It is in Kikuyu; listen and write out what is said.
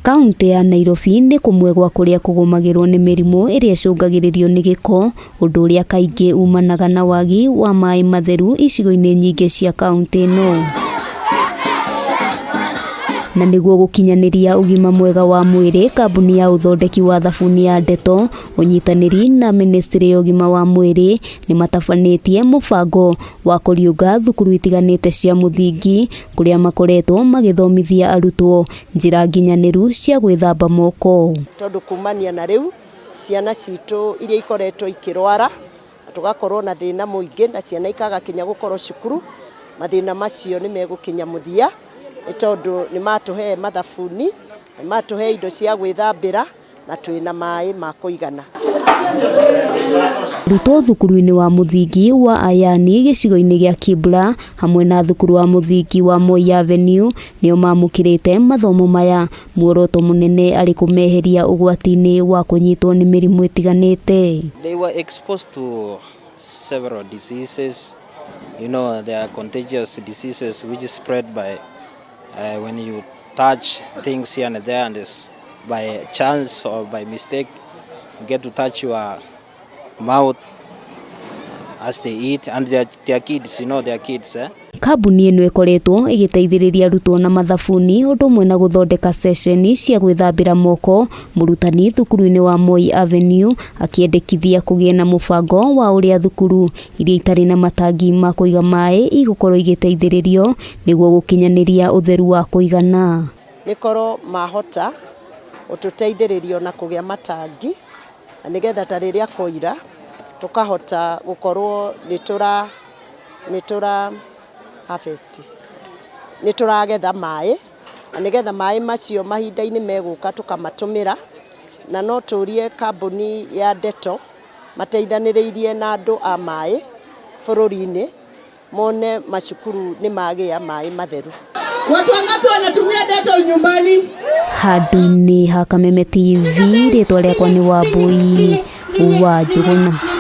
Kaunti ya Nairobi nĩ kũmwe gwa kũrĩa kũgũmagĩrwo nĩ mĩrimũ ĩrĩa ĩcũngagĩrĩrio nĩ gĩko, ũndũ ũrĩa kaingĩ umanaga na wagi wa maĩ matheru icigo-inĩ nyingĩ cia kaunti ĩno. Na nĩguo gũkinyanĩria ũgima mwega wa mwĩrĩ, kambuni ya ũthondeki wa thabuni ya Detto, ũnyitanĩri na ministry ya ũgima wa mwĩrĩ nĩ matabanĩtie mũbango wa kũriũnga thukuru itiganĩte cia mũthingi kũrĩa makoretwo magĩthomithia arutwo njĩra nginyanĩru cia gwĩthamba moko. Tondũ kumania na rĩu ciana citũ iria ikoretwo ikĩrwara, tugakorwo na thĩna mũingĩ na ciana ikagakinya gũkorwo cukuru, mathĩna macio nĩ megũkinya mũthia. Tondũ nĩ matũhe mathabuni, nĩ matũhe indo cia gwĩthambĩra na twĩna maĩ ma kũigana. Arutwo thukuru-inĩ wa mũthingi wa ITEMI-INI gĩcigo-inĩ gĩa Kibra hamwe na thukuru wa mũthingi wa MOI Avenue nĩo mamũkĩrĩte mathomo maya, muoroto mũnene arĩ kũmeheria ũgwati-inĩ wa kũnyitwo nĩ mĩrimũ ĩtiganĩte. They were exposed to several diseases. You know, there are contagious diseases which spread by when you touch things here and there, and by chance or by mistake you get to touch your mouth as they eat, and their kids, you know, their kids. Kambuni ĩno ĩkoretwo ĩgĩteithĩrĩria arutwo na mathabuni ũndũ ũmwe na gũthondeka ceceni cia gwĩthambĩra moko. Mũrutani thukuru-inĩ wa MOI Avenue akĩendekithia kũgĩa na mũbango wa ũrĩa thukuru iria itarĩ na matangi ma kũiga maĩ igũkorwo igĩteithĩrĩrio nĩguo gũkinyanĩria ũtheru wa kũigana. Nĩkorwo mahota ũtũteithĩrĩrio na kũgĩa matangi na nĩgetha ta rĩrĩa koira tukahota gũkorwo nĩtura harvest, nĩtũragetha maĩ na nĩgetha maĩ macio mahinda-inĩ megũka tukamatũmĩra, na no tũrie kambuni ya Detto mateithanĩrĩirie na andũ a maĩ bũrũri-inĩ mone macukuru nĩ magĩa maĩ matheru. Watu wangapi wanatumia Detto nyumbani? Handũ-inĩ ha Kameme TV, rĩtwa rĩakwa nĩ Wambui wa Njũgũna.